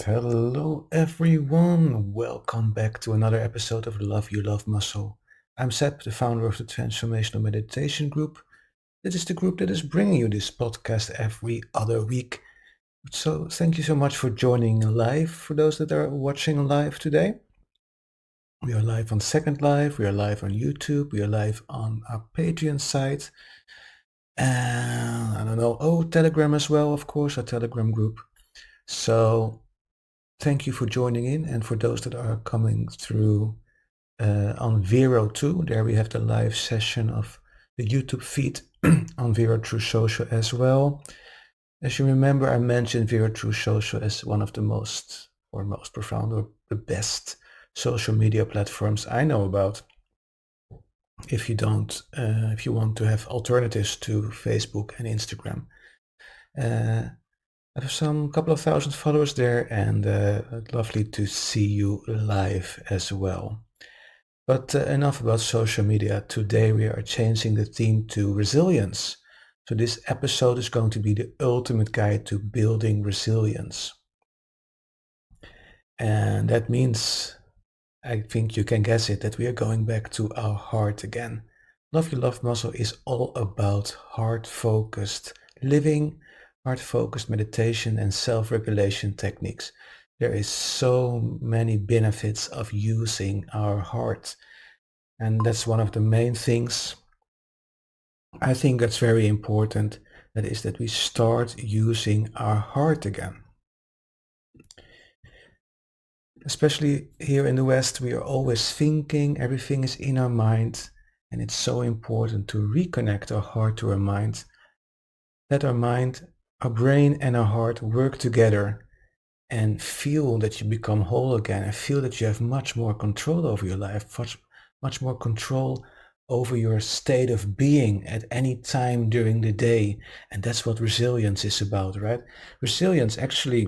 Hello everyone. Welcome back to another episode of Love You Love Muscle. I'm Seb, the founder of the Transformational Meditation Group. This is the group that is bringing you this podcast every other week. So thank you so much for joining live. For those that are watching live today, we are live on Second Life, we are live on YouTube, we are live on our Patreon site, and I don't know, Telegram as well, of course, our Telegram group. So thank you for joining in, and for those that are coming through on Vero too, there we have the live session of the YouTube feed on Vero True Social as well. As you remember, I mentioned Vero True Social as one of the most profound or the best social media platforms I know about. If you want to have alternatives to Facebook and Instagram. I have some couple of thousand followers there, and lovely to see you live as well. But enough about social media. Today we are changing the theme to resilience. So this episode is going to be the ultimate guide to building resilience. And that means, I think you can guess it, that we are going back to our heart again. Love You Love Muscle is all about heart-focused living, heart-focused meditation and self-regulation techniques. There is so many benefits of using our heart. And that's one of the main things I think that's very important. That is that we start using our heart again. Especially here in the West, we are always thinking, everything is in our mind, and it's so important to reconnect our heart to our mind. Let our mind, our brain and our heart work together and feel that you become whole again, and feel that you have much more control over your life, much more control over your state of being at any time during the day. And that's what resilience is about, right? Resilience, actually,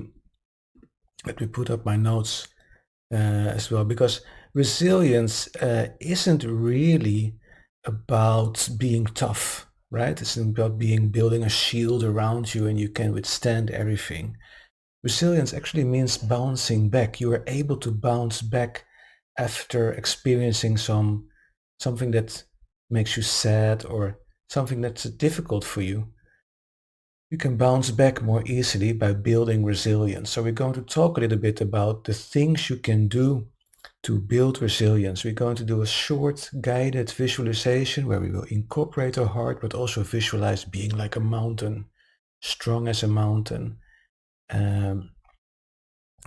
let me put up my notes as well, because resilience isn't really about being tough, right? It's about building a shield around you and you can withstand everything. Resilience actually means bouncing back. You are able to bounce back after experiencing something that makes you sad or something that's difficult for you. You can bounce back more easily by building resilience. So we're going to talk a little bit about the things you can do to build resilience. We're going to do a short guided visualization where we will incorporate our heart, but also visualize being like a mountain, strong as a mountain. So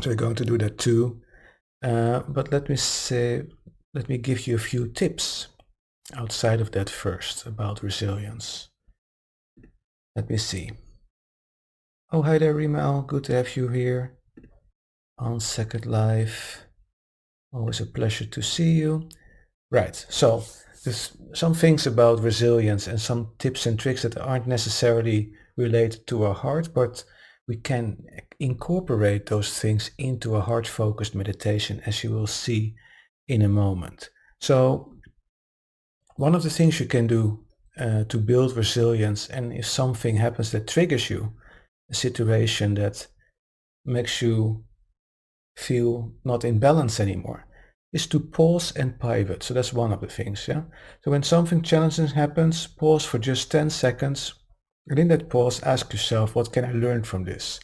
we're going to do that too. But let me give you a few tips outside of that first about resilience. Let me see. Oh, hi there, Rimal. Good to have you here on Second Life. Always a pleasure to see you. Right, so there's some things about resilience and some tips and tricks that aren't necessarily related to our heart, but we can incorporate those things into a heart-focused meditation, as you will see in a moment. So one of the things you can do to build resilience, and if something happens that triggers you, a situation that makes you feel not in balance anymore, is to pause and pivot. So that's one of the things, yeah? So when something challenging happens, pause for just 10 seconds. And in that pause, ask yourself, what can I learn from this?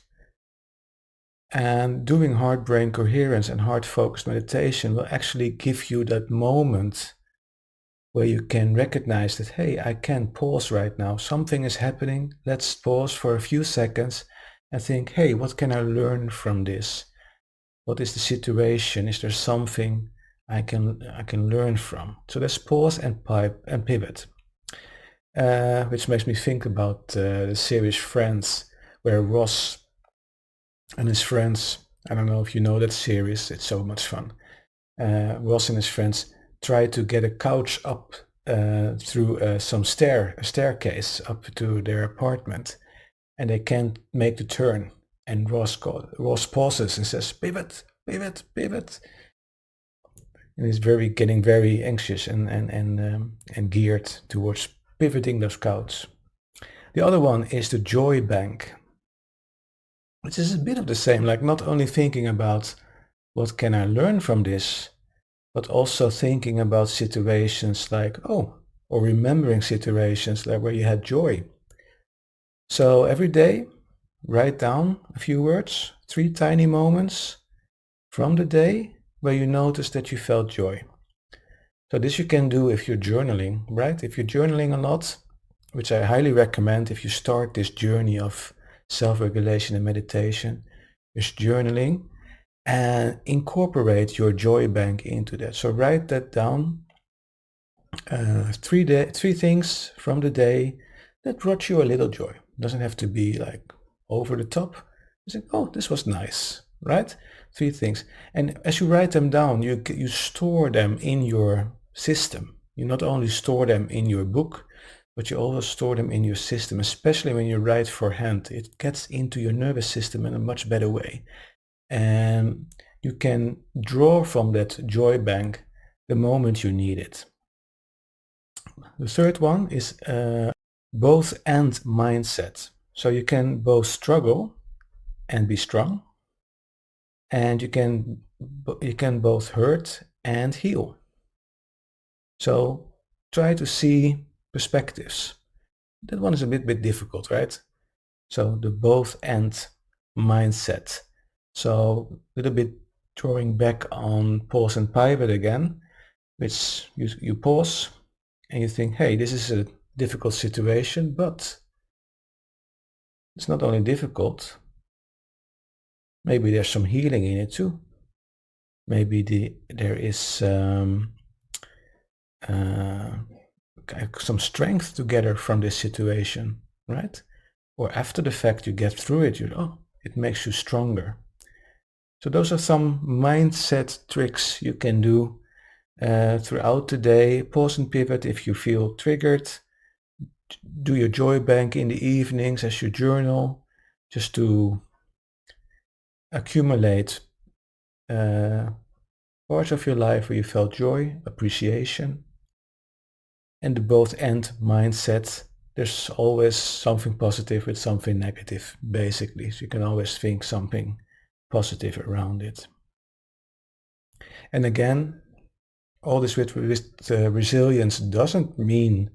And doing heart-brain coherence and heart-focused meditation will actually give you that moment where you can recognize that, hey, I can pause right now. Something is happening. Let's pause for a few seconds and think, hey, what can I learn from this? What is the situation? Is there something I can learn from? So let's pause and pivot, which makes me think about the series Friends, where Ross and his friends, I don't know if you know that series, it's so much fun. Ross and his friends try to get a couch up through a staircase up to their apartment, and they can't make the turn. And Ross pauses and says, "Pivot, pivot, pivot," and he's getting very anxious and geared towards pivoting those couches. The other one is the joy bank. which is a bit of the same, like not only thinking about what can I learn from this, but also thinking about situations like, oh, or remembering situations like where you had joy. So every day, write down a few words, 3 tiny moments from the day where you noticed that you felt joy. So this you can do if you're journaling, right? If you're journaling a lot, which I highly recommend if you start this journey of self-regulation and meditation, is journaling, and incorporate your joy bank into that. So write that down, 3 things from the day that brought you a little joy. It doesn't have to be like over the top. You say, oh, this was nice, right? 3 things. And as you write them down, you store them in your system. You not only store them in your book, but you also store them in your system, especially when you write for hand. It gets into your nervous system in a much better way. And you can draw from that joy bank the moment you need it. The third one is both and mindset. So you can both struggle and be strong, and you can both hurt and heal. So try to see perspectives. That one is a bit difficult, right? So the both and mindset. So a little bit drawing back on pause and pivot again, which you pause and you think, hey, this is a difficult situation, but it's not only difficult, maybe there's some healing in it too. Maybe there is some strength to gather from this situation, right? Or after the fact you get through it, it makes you stronger. So those are some mindset tricks you can do throughout the day. Pause and pivot if you feel triggered. Do your joy bank in the evenings as you journal, just to accumulate parts of your life where you felt joy, appreciation, and the both and mindset. There's always something positive with something negative, basically. So you can always think something positive around it. And again, all this with resilience doesn't mean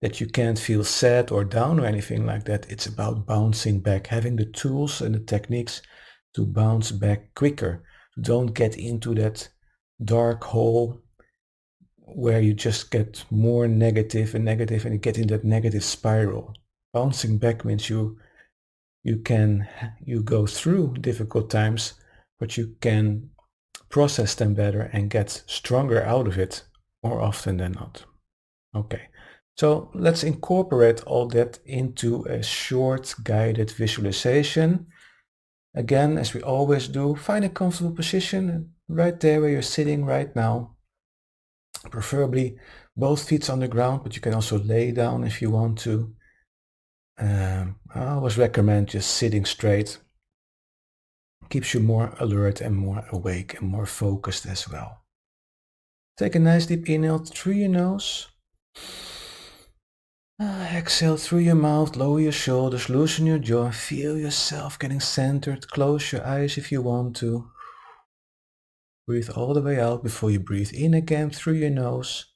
that you can't feel sad or down or anything like that. It's about bouncing back, having the tools and the techniques to bounce back quicker. Don't get into that dark hole where you just get more negative and negative and you get in that negative spiral. Bouncing back means you go through difficult times, but you can process them better and get stronger out of it more often than not. Okay, so let's incorporate all that into a short guided visualization. Again, as we always do, find a comfortable position right there where you're sitting right now. Preferably both feet on the ground, but you can also lay down if you want to. I always recommend just sitting straight. Keeps you more alert and more awake and more focused as well. Take a nice deep inhale through your nose. Exhale through your mouth, lower your shoulders, loosen your jaw, feel yourself getting centered. Close your eyes if you want to. Breathe all the way out before you breathe in again through your nose.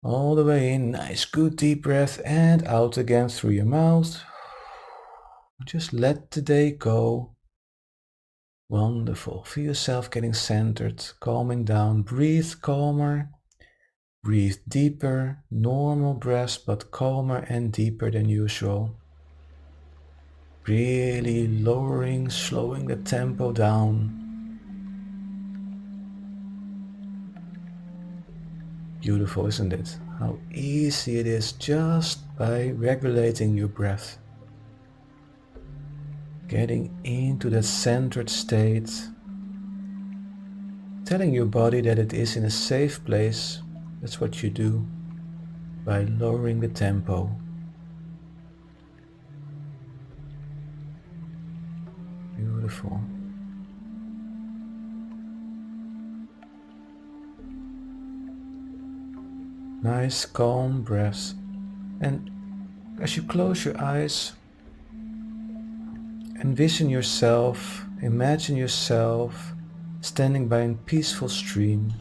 All the way in, nice good deep breath, and out again through your mouth. Just let the day go. Wonderful. Feel yourself getting centered, calming down. Breathe calmer. Breathe deeper. Normal breaths, but calmer and deeper than usual. Really lowering, slowing the tempo down. Beautiful, isn't it? How easy it is just by regulating your breath. Getting into that centered state. Telling your body that it is in a safe place. That's what you do by lowering the tempo. Beautiful. Nice calm breaths. And as you close your eyes, envision yourself, imagine yourself standing by a peaceful stream.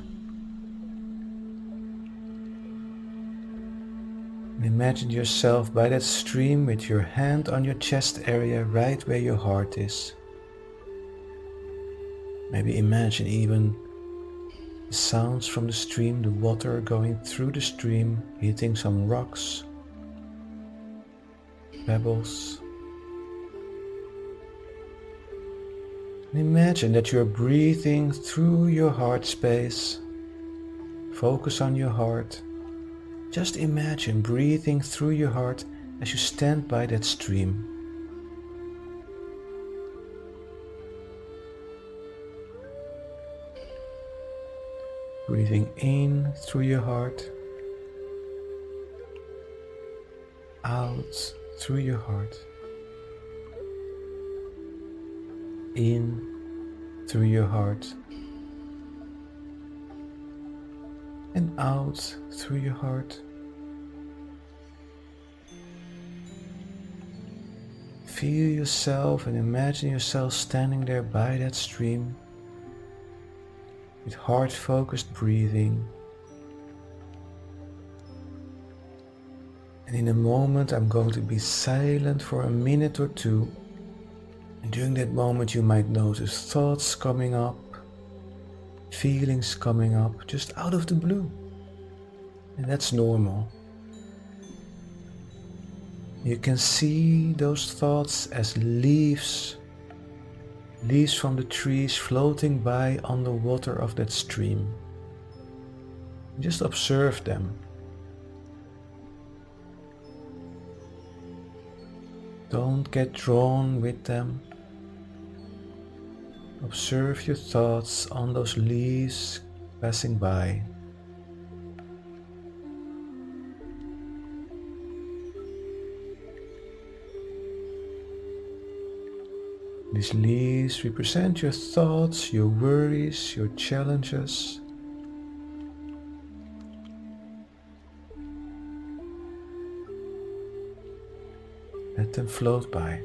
And imagine yourself by that stream with your hand on your chest area, right where your heart is. Maybe imagine even the sounds from the stream, the water going through the stream, hitting some rocks, pebbles. And imagine that you're breathing through your heart space. Focus on your heart. Just imagine breathing through your heart as you stand by that stream. Breathing in through your heart, out through your heart, in through your heart, and out through your heart. Feel yourself and imagine yourself standing there by that stream with heart-focused breathing. And in a moment I'm going to be silent for a minute or two. And during that moment you might notice thoughts coming up, feelings coming up just out of the blue. And that's normal. You can see those thoughts as leaves from the trees floating by on the water of that stream. Just observe them. Don't get drawn with them. Observe your thoughts on those leaves passing by. These leaves represent your thoughts, your worries, your challenges. Let them float by.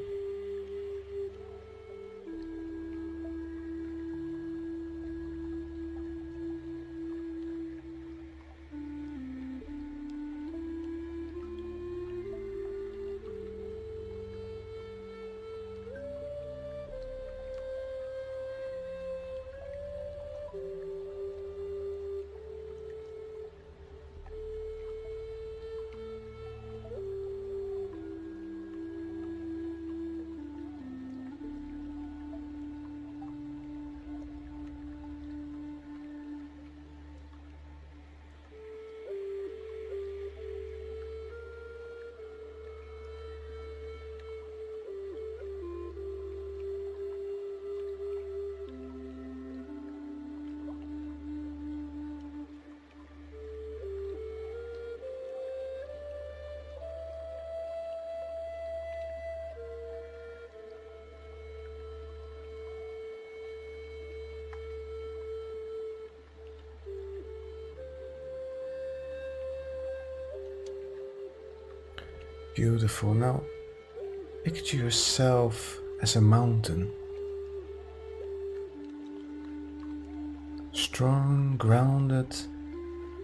Beautiful. Now picture yourself as a mountain. Strong, grounded,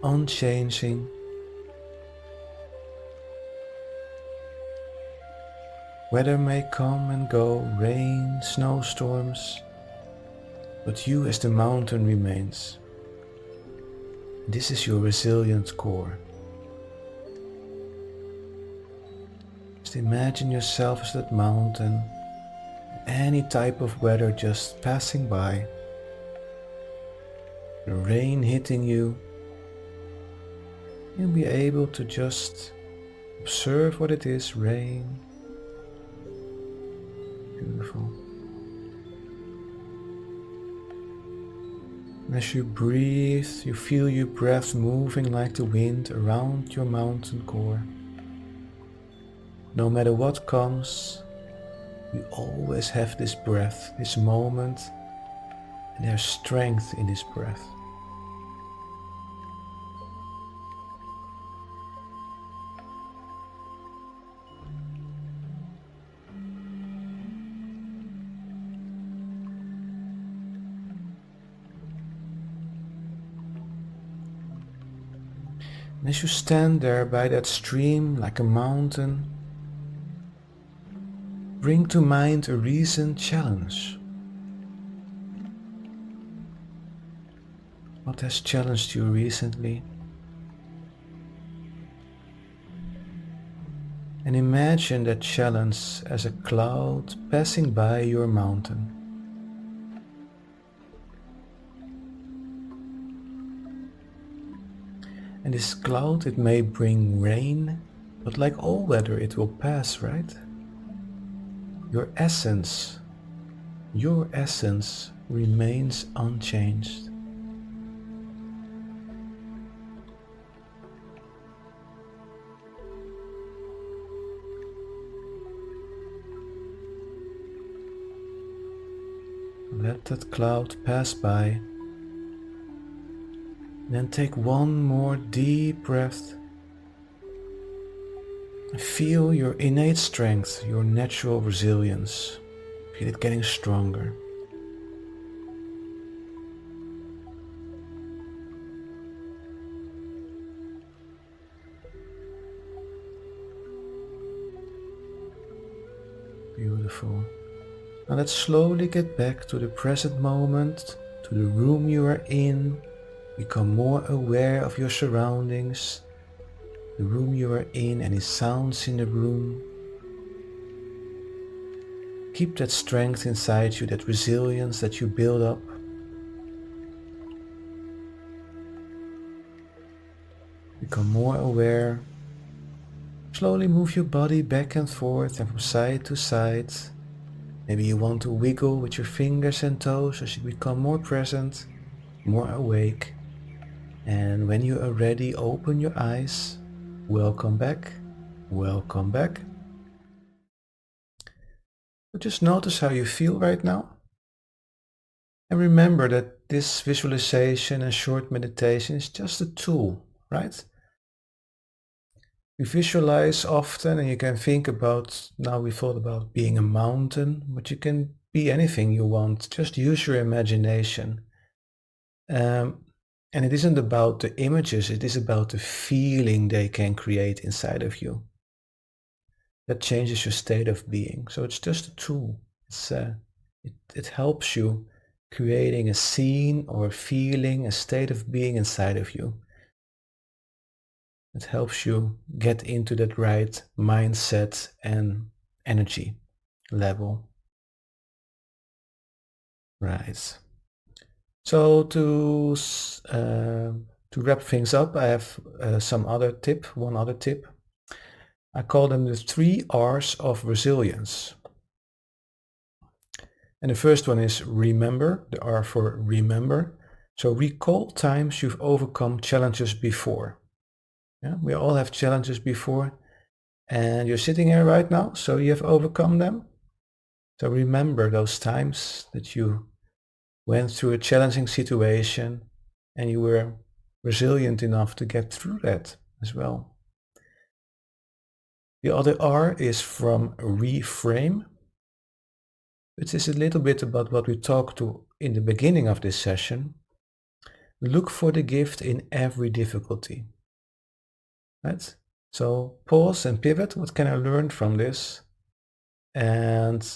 unchanging. Weather may come and go, rain, snowstorms, but you as the mountain remains. This is your resilient core. Just imagine yourself as that mountain, any type of weather just passing by, the rain hitting you. You'll be able to just observe what it is, rain. Beautiful. And as you breathe, you feel your breath moving like the wind around your mountain core. No matter what comes, we always have this breath, this moment, and there's strength in this breath. As you stand there by that stream like a mountain, bring to mind a recent challenge. What has challenged you recently? And imagine that challenge as a cloud passing by your mountain. And this cloud, it may bring rain, but like all weather, it will pass, right? Your essence remains unchanged. Let that cloud pass by. Then take one more deep breath. Feel your innate strength, your natural resilience. Feel it getting stronger. Beautiful. Now let's slowly get back to the present moment, to the room you are in. Become more aware of your surroundings, the room you are in, any sounds in the room. Keep that strength inside you, that resilience that you build up. Become more aware. Slowly move your body back and forth and from side to side. Maybe you want to wiggle with your fingers and toes as you become more present, more awake. And when you are ready, open your eyes. Welcome back. Welcome back. So just notice how you feel right now. And remember that this visualization and short meditation is just a tool, right? You visualize often and you can think about, now we thought about being a mountain, but you can be anything you want. Just use your imagination. And it isn't about the images, it is about the feeling they can create inside of you. That changes your state of being. So it's just a tool. It helps you creating a scene or a feeling, a state of being inside of you. It helps you get into that right mindset and energy level. Right. So to wrap things up, I have one other tip. I call them the 3 R's of resilience. And the first one is remember, the R for remember. So recall times you've overcome challenges before. Yeah, we all have challenges before, and you're sitting here right now, so you have overcome them. So remember those times that you went through a challenging situation and you were resilient enough to get through that as well. The other R is from reframe, which is a little bit about what we talked to in the beginning of this session. Look for the gift in every difficulty. Right? So pause and pivot. What can I learn from this? And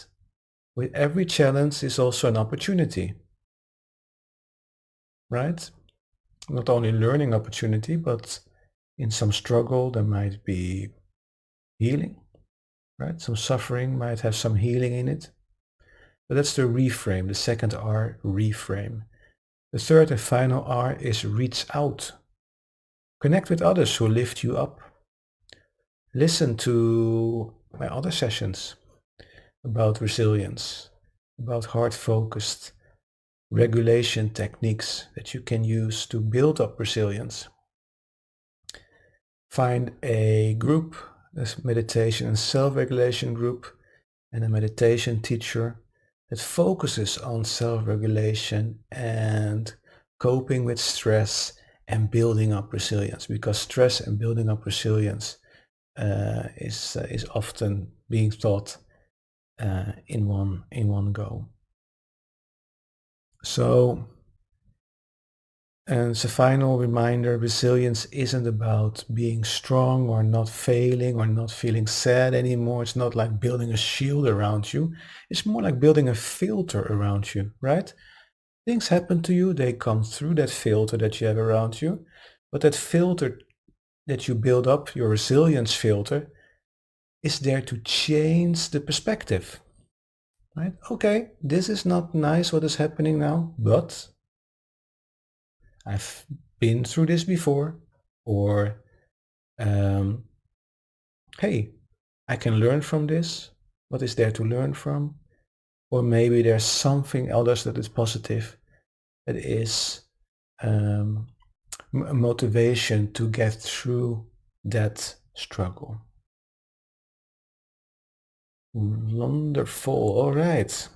with every challenge is also an opportunity. Right? Not only learning opportunity, but in some struggle there might be healing. Right? Some suffering might have some healing in it. But that's the reframe, the second R, reframe. The third and final R is reach out. Connect with others who lift you up. Listen to my other sessions about resilience, about heart-focused regulation techniques that you can use to build up resilience. Find a group, a meditation and self-regulation group, and a meditation teacher that focuses on self-regulation and coping with stress and building up resilience, because stress and building up resilience is often being taught in one go. So And as a final reminder, resilience isn't about being strong or not failing or not feeling sad anymore. It's not like building a shield around you. It's more like building a filter around you, right? Things happen to you, they come through that filter that you have around you. But that filter that you build up, your resilience filter, is there to change the perspective, right? Okay, this is not nice what is happening now, but I've been through this before, or um, hey, I can learn from this. What is there to learn from? Or maybe there's something else that is positive, that is um, motivation to get through that struggle. Wonderful. All right.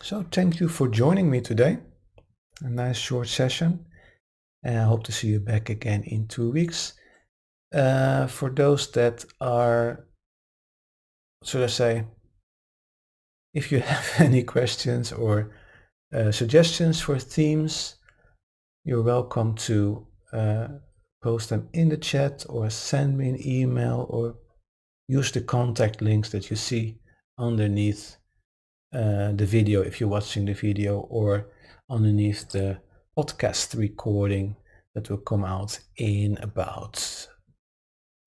So thank you for joining me today. A nice short session. And I hope to see you back again in 2 weeks. For those that are, should I say, if you have any questions or suggestions for themes, you're welcome to post them in the chat or send me an email or use the contact links that you see underneath the video if you're watching the video, or underneath the podcast recording that will come out in about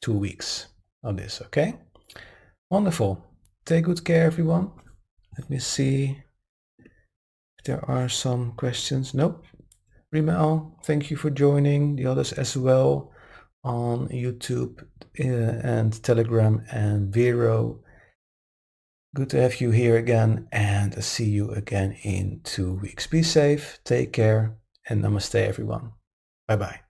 2 weeks of this. Okay, wonderful. Take good care, everyone. Let me see if there are some questions. Nope. Rimal, thank you for joining. The others as well on YouTube and Telegram, and Vero. Good to have you here again, and see you again in 2 weeks. Be safe, take care, and namaste, everyone. Bye-bye.